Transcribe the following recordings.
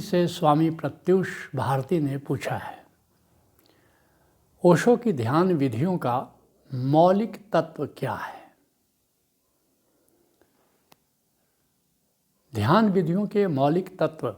से स्वामी प्रत्यूष भारती ने पूछा है, ओशो की ध्यान विधियों का मौलिक तत्व क्या है? ध्यान विधियों के मौलिक तत्व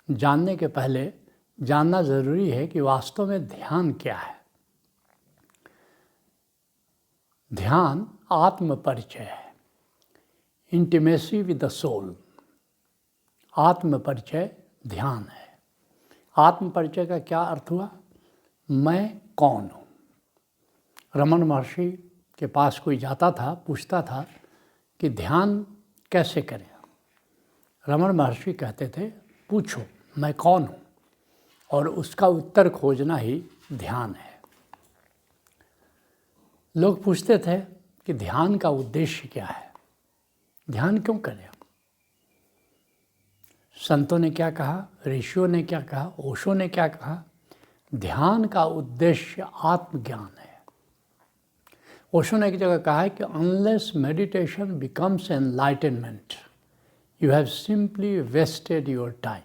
जानने के पहले जानना जरूरी है कि वास्तव में ध्यान क्या है। ध्यान आत्म परिचय है, इंटीमेसी विद द सोल। आत्म परिचय ध्यान है। आत्म परिचय का क्या अर्थ हुआ? मैं कौन हूँ? रमन महर्षि के पास कोई जाता था, पूछता था कि ध्यान कैसे करें। रमन महर्षि कहते थे, पूछो मैं कौन हूँ, और उसका उत्तर खोजना ही ध्यान है। लोग पूछते थे कि ध्यान का उद्देश्य क्या है, ध्यान क्यों करें? संतों ने क्या कहा, ऋषियों ने क्या कहा, ओशो ने क्या कहा? ध्यान का उद्देश्य आत्मज्ञान है। ओशो ने एक जगह कहा है कि unless meditation becomes enlightenment, you have simply wasted your time.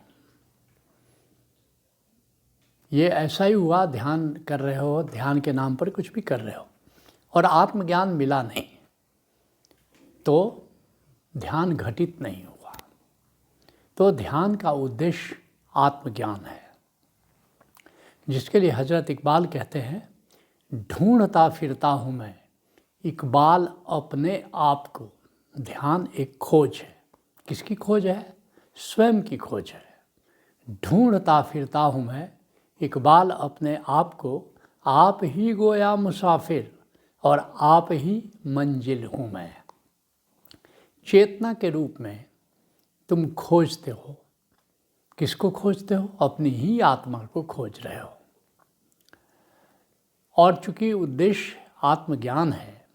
ये ऐसा ही हुआ, ध्यान कर रहे हो, ध्यान के नाम पर कुछ भी कर रहे हो और आत्मज्ञान मिला नहीं, तो ध्यान घटित नहीं हुआ। तो ध्यान का उद्देश्य आत्मज्ञान है, जिसके लिए हजरत इकबाल कहते हैं, ढूंढता फिरता हूँ मैं इकबाल अपने आप को। ध्यान एक खोज है। किसकी खोज है? स्वयं की खोज है। ढूंढता फिरता हूँ मैं इकबाल अपने आप को, आप ही गोया मुसाफिर और आप ही मंजिल हूँ मैं। चेतना के रूप में तुम खोजते हो। किसको खोजते हो? अपनी ही आत्मा को खोज रहे हो। और चूंकि उद्देश्य आत्मज्ञान है,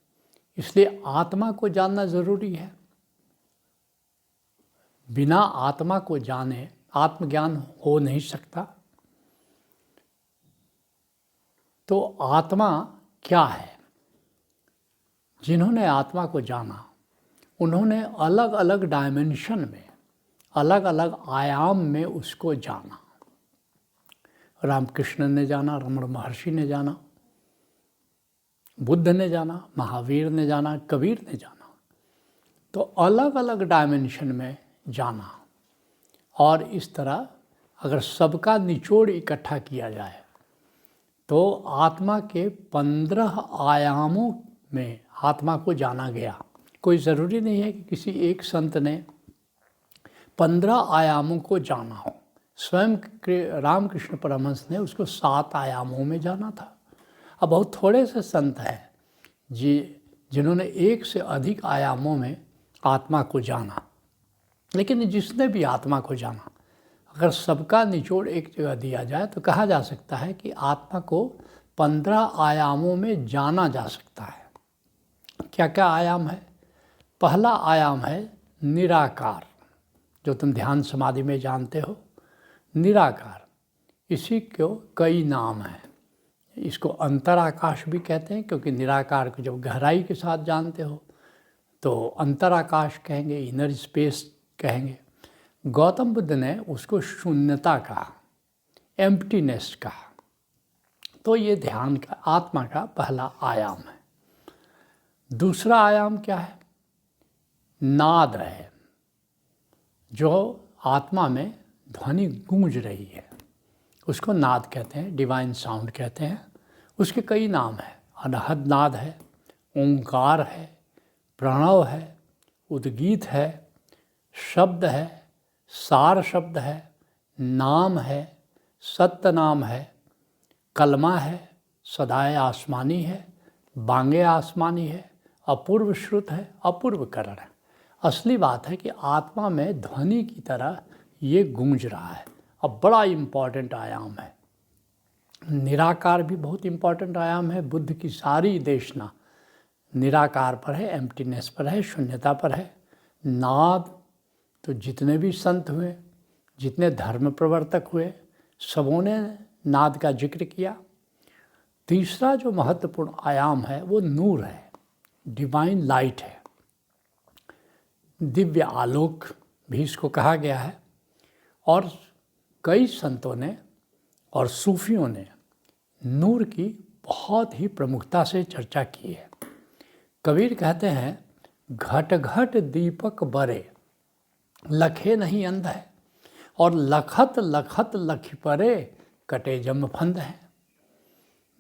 इसलिए आत्मा को जानना जरूरी है। बिना आत्मा को जाने आत्मज्ञान हो नहीं सकता। तो आत्मा क्या है? जिन्होंने आत्मा को जाना, उन्होंने अलग अलग डायमेंशन में, अलग अलग आयाम में उसको जाना। रामकृष्ण ने जाना, रमण महर्षि ने जाना, बुद्ध ने जाना, महावीर ने जाना, कबीर ने जाना। तो अलग अलग डायमेंशन में जाना। और इस तरह अगर सबका निचोड़ इकट्ठा किया जाए तो आत्मा के 15 आयामों में आत्मा को जाना गया। कोई ज़रूरी नहीं है कि किसी एक संत ने 15 आयामों को जाना हो। स्वयं रामकृष्ण परमहंस ने उसको 7 आयामों में जाना था। अब बहुत थोड़े से संत हैं जिन्होंने एक से अधिक आयामों में आत्मा को जाना। लेकिन जिसने भी आत्मा को जाना, अगर सबका निचोड़ एक जगह दिया जाए तो कहा जा सकता है कि आत्मा को 15 आयामों में जाना जा सकता है। क्या क्या आयाम है? पहला आयाम है निराकार, जो तुम ध्यान समाधि में जानते हो। निराकार, इसी को कई नाम हैं। इसको अंतराकाश भी कहते हैं, क्योंकि निराकार को जब गहराई के साथ जानते हो तो अंतराकाश कहेंगे, इनर स्पेस कहेंगे। गौतम बुद्ध ने उसको शून्यता कहा, एम्प्टीनेस कहा। तो ये ध्यान का, आत्मा का पहला आयाम है। दूसरा आयाम क्या है? नाद है, जो आत्मा में ध्वनि गूंज रही है, उसको नाद कहते हैं, डिवाइन साउंड कहते हैं। उसके कई नाम हैं। अनहद नाद है, ओंकार है, प्रणव है, उद्गीत है, शब्द है, सार शब्द है, नाम है, सत्य नाम है, कलमा है, सदाए आसमानी है, बांगे आसमानी है, अपूर्व श्रुत है, अपूर्व करण है। असली बात है कि आत्मा में ध्वनि की तरह ये गूंज रहा है। अब बड़ा इम्पॉर्टेंट आयाम है। निराकार भी बहुत इम्पॉर्टेंट आयाम है। बुद्ध की सारी देशना निराकार पर है, एम्प्टीनेस पर है, शून्यता पर है। नाद तो जितने भी संत हुए, जितने धर्म प्रवर्तक हुए, सबों ने नाद का जिक्र किया। तीसरा जो महत्वपूर्ण आयाम है वो नूर है, डिवाइन लाइट है, दिव्य आलोक भी इसको कहा गया है। और कई संतों ने और सूफियों ने नूर की बहुत ही प्रमुखता से चर्चा की है। कबीर कहते हैं, घट घट दीपक बरे, लखे नहीं अंध है, और लखत लखत लख परे, कटे जम फंद है।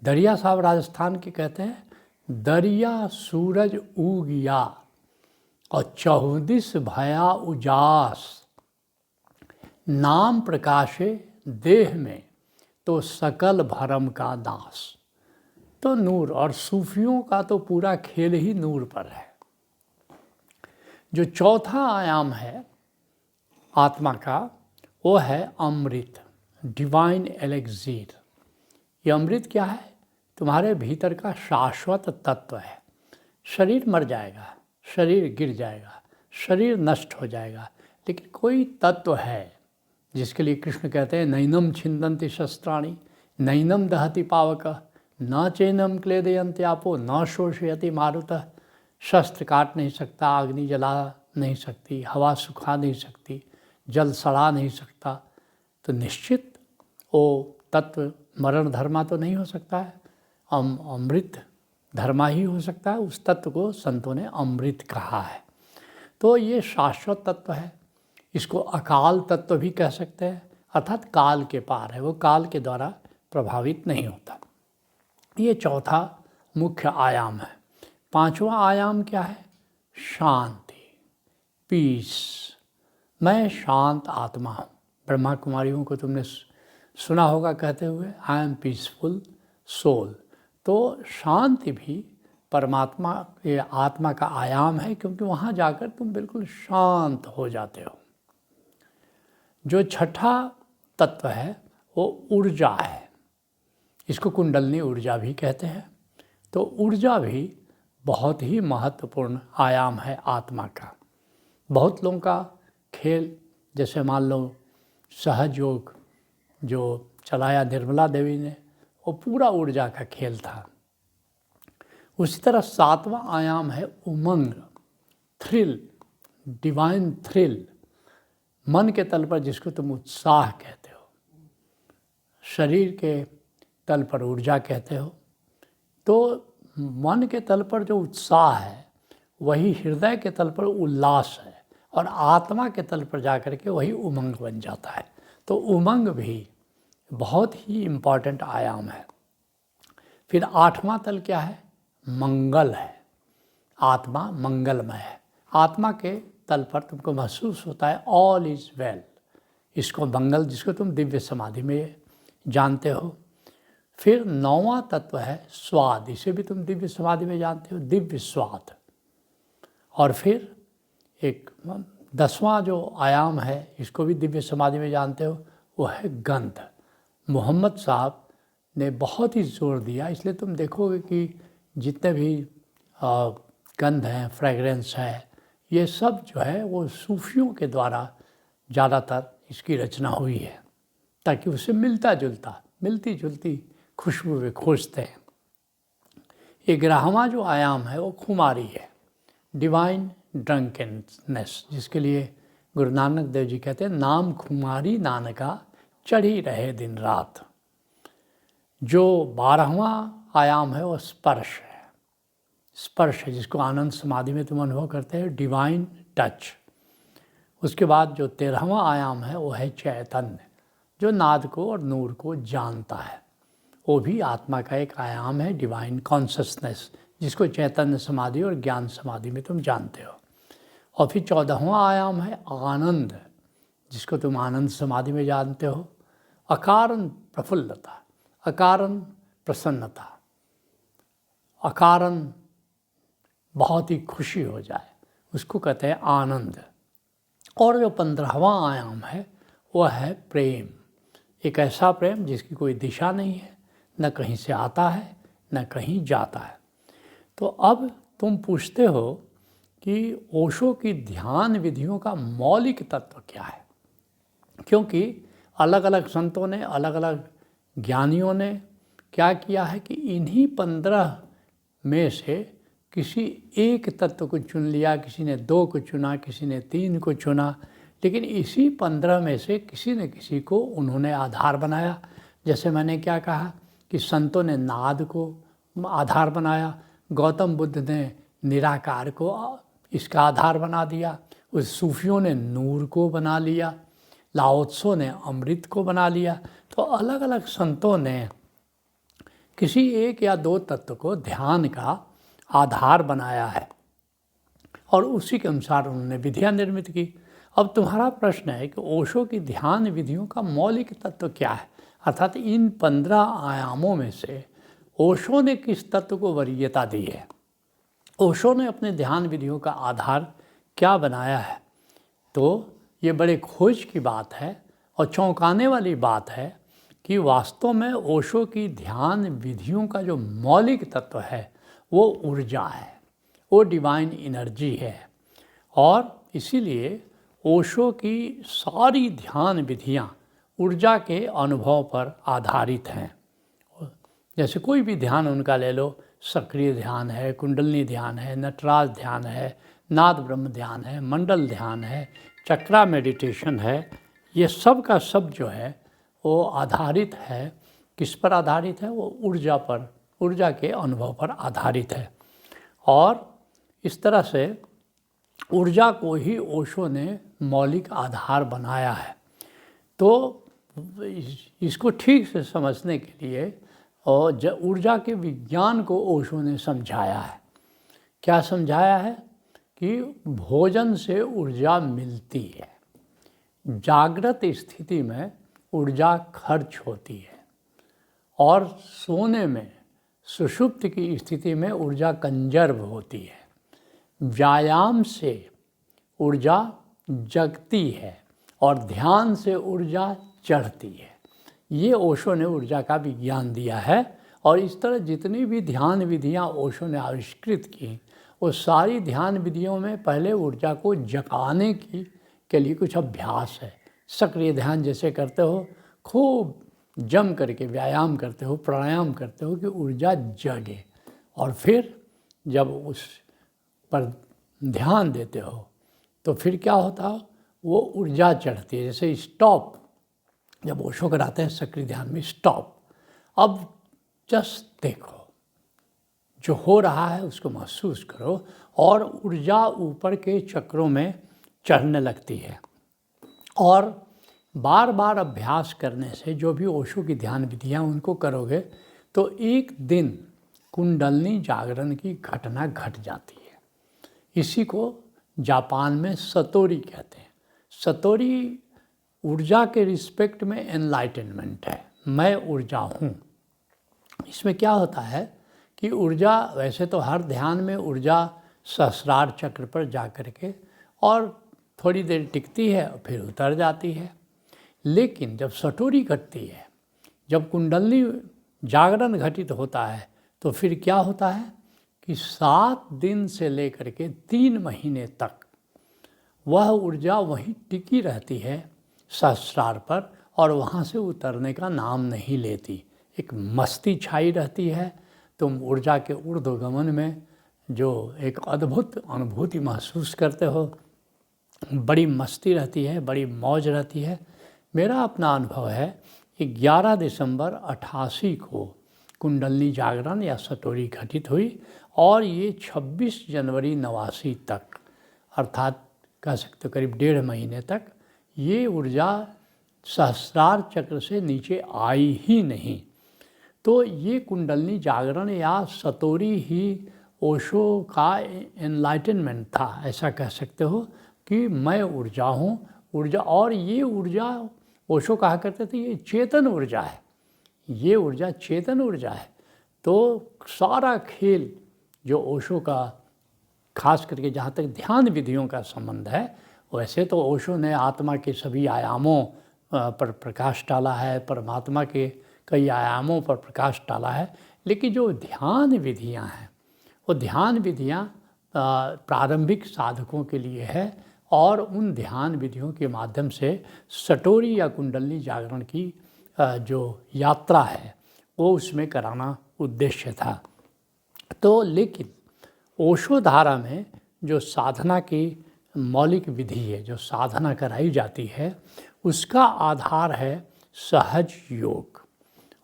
दरिया साहब राजस्थान के कहते हैं, दरिया सूरज उगिया और चौदिस भया उजास, नाम प्रकाशे देह में तो सकल भरम का दास। तो नूर, और सूफियों का तो पूरा खेल ही नूर पर है। जो चौथा आयाम है आत्मा का, वो है अमृत, डिवाइन एलेक्सीर। ये अमृत क्या है? तुम्हारे भीतर का शाश्वत तत्व है। शरीर मर जाएगा, शरीर गिर जाएगा, शरीर नष्ट हो जाएगा, लेकिन कोई तत्व है जिसके लिए कृष्ण कहते हैं, नैनम छिन्दन्ति शस्त्राणि, नैनम दहति पावक, न चैनम क्लेदयन्ति आपो, न शोषयति मारुतः। शस्त्र काट नहीं सकता, अग्नि जला नहीं सकती, हवा सुखा नहीं सकती, जल सड़ा नहीं सकता। तो निश्चित वो तत्व मरण धर्मा तो नहीं हो सकता है, अमृत धर्मा ही हो सकता है। उस तत्व को संतों ने अमृत कहा है। तो ये शाश्वत तत्व है। इसको अकाल तत्व भी कह सकते हैं, अर्थात काल के पार है, वो काल के द्वारा प्रभावित नहीं होता। ये चौथा मुख्य आयाम है। पांचवा आयाम क्या है? शांति, पीस। मैं शांत आत्मा हूँ। ब्रह्मा कुमारियों को तुमने सुना होगा कहते हुए, आई एम पीसफुल सोल। तो शांति भी परमात्मा ये आत्मा का आयाम है, क्योंकि वहाँ जाकर तुम बिल्कुल शांत हो जाते हो। जो छठा तत्व है वो ऊर्जा है। इसको कुंडलनी ऊर्जा भी कहते हैं। तो ऊर्जा भी बहुत ही महत्वपूर्ण आयाम है आत्मा का। बहुत लोगों का खेल, जैसे मान लो सहज योग जो चलाया निर्मला देवी ने, वो पूरा ऊर्जा का खेल था। उसी तरह सातवां आयाम है उमंग, थ्रिल, डिवाइन थ्रिल। मन के तल पर जिसको तुम उत्साह कहते हो, शरीर के तल पर ऊर्जा कहते हो। तो मन के तल पर जो उत्साह है वही हृदय के तल पर उल्लास है, और आत्मा के तल पर जाकर के वही उमंग बन जाता है। तो उमंग भी बहुत ही इम्पॉर्टेंट आयाम है। फिर आठवां तल क्या है? मंगल है। आत्मा मंगलमय है। आत्मा के तल पर तुमको महसूस होता है ऑल इज़ वेल। इसको मंगल, जिसको तुम दिव्य समाधि में जानते हो। फिर नौवां तत्व है स्वाद। इसे भी तुम दिव्य समाधि में जानते हो, दिव्य स्वाद। और फिर एक 10वां जो आयाम है, इसको भी दिव्य समाधि में जानते हो, वो है गंध। मोहम्मद साहब ने बहुत ही जोर दिया, इसलिए तुम देखोगे कि जितने भी गंध हैं, फ्रेगरेंस है, ये सब जो है वो सूफियों के द्वारा ज़्यादातर इसकी रचना हुई है, ताकि उसे मिलती जुलती खुशबू वे खोजते हैं। 11वां जो आयाम है वो खुमारी है, डिवाइन ड्रंकेननेस, जिसके लिए गुरु नानक देव जी कहते हैं, नाम खुमारी नानका चढ़ी रहे दिन रात। जो 12वां आयाम है वो स्पर्श है। स्पर्श है जिसको आनंद समाधि में तुम अनुभव करते हो, डिवाइन टच। उसके बाद जो 13वां आयाम है वो है चैतन्य, जो नाद को और नूर को जानता है। वो भी आत्मा का एक आयाम है, डिवाइन कॉन्शसनेस, जिसको चैतन्य समाधि और ज्ञान समाधि में तुम जानते हो। और फिर 14वां आयाम है आनंद, जिसको तुम आनंद समाधि में जानते हो। अकारण प्रफुल्लता, अकारण प्रसन्नता, अकारण बहुत ही खुशी हो जाए, उसको कहते हैं आनंद। और जो 15वां आयाम है वो है प्रेम। एक ऐसा प्रेम जिसकी कोई दिशा नहीं है, न कहीं से आता है न कहीं जाता है। तो अब तुम पूछते हो कि ओशो की ध्यान विधियों का मौलिक तत्व क्या है, क्योंकि अलग अलग संतों ने, अलग अलग ज्ञानियों ने क्या किया है कि इन्हीं 15 में से किसी एक तत्व को चुन लिया। किसी ने 2 को चुना, किसी ने 3 को चुना, लेकिन इसी 15 में से किसी न किसी को उन्होंने आधार बनाया। जैसे मैंने क्या कहा कि संतों ने नाद को आधार बनाया, गौतम बुद्ध ने निराकार को इसका आधार बना दिया, उस सूफियों ने नूर को बना लिया, लाओ त्सो ने अमृत को बना लिया। तो अलग अलग संतों ने किसी एक या दो तत्व को ध्यान का आधार बनाया है और उसी के अनुसार उन्होंने विधियाँ निर्मित की। अब तुम्हारा प्रश्न है कि ओशो की ध्यान विधियों का मौलिक तत्व क्या है, अर्थात इन 15 आयामों में से ओशो ने किस तत्व को वरीयता दी है, ओशो ने अपने ध्यान विधियों का आधार क्या बनाया है। तो ये बड़े खोज की बात है और चौंकाने वाली बात है कि वास्तव में ओशो की ध्यान विधियों का जो मौलिक तत्व है वो ऊर्जा है, वो डिवाइन एनर्जी है। और इसीलिए ओशो की सारी ध्यान विधियाँ ऊर्जा के अनुभव पर आधारित हैं। जैसे कोई भी ध्यान उनका ले लो, सक्रिय ध्यान है, कुंडलिनी ध्यान है, नटराज ध्यान है, नाद ब्रह्म ध्यान है, मंडल ध्यान है, चक्रा मेडिटेशन है, ये सब का सब जो है वो आधारित है, किस पर आधारित है, वो ऊर्जा पर, ऊर्जा के अनुभव पर आधारित है। और इस तरह से ऊर्जा को ही ओशो ने मौलिक आधार बनाया है। तो इसको ठीक से समझने के लिए और ऊर्जा के विज्ञान को ओशो ने समझाया है। क्या समझाया है कि भोजन से ऊर्जा मिलती है, जागृत स्थिति में ऊर्जा खर्च होती है और सोने में सुषुप्त की स्थिति में ऊर्जा कंजर्व होती है, व्यायाम से ऊर्जा जगती है और ध्यान से ऊर्जा चढ़ती है। ये ओशो ने ऊर्जा का विज्ञान दिया है। और इस तरह जितनी भी ध्यान विधियाँ ओशो ने आविष्कृत की, वो सारी ध्यान विधियों में पहले ऊर्जा को जगाने के लिए कुछ अभ्यास है। सक्रिय ध्यान जैसे करते हो, खूब जम करके व्यायाम करते हो, प्राणायाम करते हो कि ऊर्जा जगे, और फिर जब उस पर ध्यान देते हो तो फिर क्या होता है, वो ऊर्जा चढ़ती है। जैसे स्टॉप जब ओशो कराते हैं सक्रिय ध्यान में, स्टॉप, अब जस्ट देखो, जो हो रहा है उसको महसूस करो, और ऊर्जा ऊपर के चक्रों में चढ़ने लगती है। और बार बार अभ्यास करने से जो भी ओशो की ध्यान विधियाँ उनको करोगे तो एक दिन कुंडलिनी जागरण की घटना घट जाती है। इसी को जापान में सतोरी कहते हैं। सतोरी ऊर्जा के रिस्पेक्ट में एनलाइटनमेंट है, मैं ऊर्जा हूँ। इसमें क्या होता है कि ऊर्जा, वैसे तो हर ध्यान में ऊर्जा सहस्रार चक्र पर जा कर के और थोड़ी देर टिकती है और फिर उतर जाती है। लेकिन जब सटोरी घटती है, जब कुंडलिनी जागरण घटित होता है, तो फिर क्या होता है कि 7 दिन से लेकर के 3 महीने तक वह ऊर्जा वहीं टिकी रहती है सहस्रार पर, और वहाँ से उतरने का नाम नहीं लेती। एक मस्ती छाई रहती है। तुम ऊर्जा के ऊर्ध्वगमन में जो एक अद्भुत अनुभूति महसूस करते हो, बड़ी मस्ती रहती है, बड़ी मौज रहती है। मेरा अपना अनुभव है कि 11 दिसंबर 88 को कुंडलिनी जागरण या सटोरी घटित हुई, और ये 26 जनवरी 89 तक, अर्थात कह सकते हो करीब 1.5 महीने तक, ये ऊर्जा सहस्रार चक्र से नीचे आई ही नहीं। तो ये कुंडलिनी जागरण या सतोरी ही ओशो का एनलाइटनमेंट था, ऐसा कह सकते हो कि मैं ऊर्जा हूँ। ऊर्जा, और ये ऊर्जा ओशो कहा करते थे ये चेतन ऊर्जा है, ये ऊर्जा चेतन ऊर्जा है। तो सारा खेल जो ओशो का, खास करके जहाँ तक ध्यान विधियों का संबंध है, वैसे तो ओशो ने आत्मा के सभी आयामों पर प्रकाश डाला है, परमात्मा के कई आयामों पर प्रकाश डाला है, लेकिन जो ध्यान विधियाँ हैं वो ध्यान विधियाँ प्रारंभिक साधकों के लिए है, और उन ध्यान विधियों के माध्यम से सटोरी या कुंडलिनी जागरण की जो यात्रा है वो उसमें कराना उद्देश्य था। तो लेकिन ओशो धारा में जो साधना की मौलिक विधि है, जो साधना कराई जाती है, उसका आधार है सहज योग।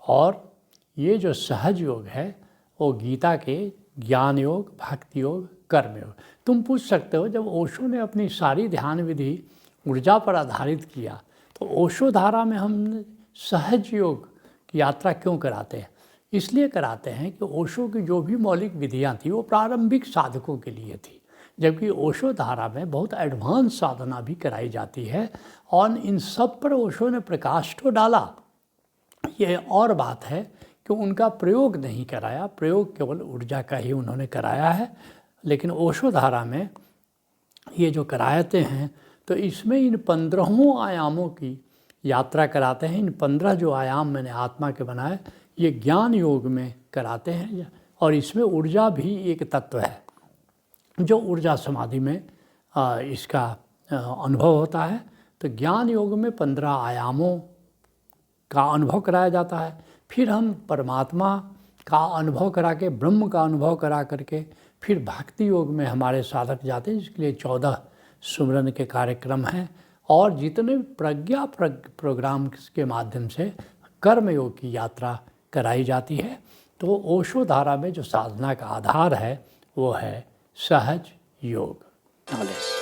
और ये जो सहज योग है वो गीता के ज्ञान योग, भक्ति योग, कर्म योग। तुम पूछ सकते हो, जब ओशो ने अपनी सारी ध्यान विधि ऊर्जा पर आधारित किया तो ओशो धारा में हम सहज योग की यात्रा क्यों कराते हैं? इसलिए कराते हैं कि ओशो की जो भी मौलिक विधियाँ थी वो प्रारंभिक साधकों के लिए थी, जबकि ओशो धारा में बहुत एडवांस साधना भी कराई जाती है। और इन सब पर ओशो ने प्रकाश तो डाला, ये और बात है कि उनका प्रयोग नहीं कराया, प्रयोग केवल ऊर्जा का ही उन्होंने कराया है। लेकिन ओशो धारा में ये जो कराते हैं तो इसमें इन 15 आयामों की यात्रा कराते हैं। इन 15 जो आयाम मैंने आत्मा के बनाए, ये ज्ञान योग में कराते हैं। और इसमें ऊर्जा भी एक तत्व है, जो ऊर्जा समाधि में इसका अनुभव होता है। तो ज्ञान योग में 15 आयामों का अनुभव कराया जाता है। फिर हम परमात्मा का अनुभव करा के, ब्रह्म का अनुभव करा करके फिर भक्ति योग में हमारे साधक जाते हैं, जिसके लिए 14 सुमरन के कार्यक्रम हैं। और जितने प्रज्ञा प्रोग्राम के माध्यम से कर्म योग की यात्रा कराई जाती है। तो ओशो धारा में जो साधना का आधार है वो है सहज योग। नॉलेज।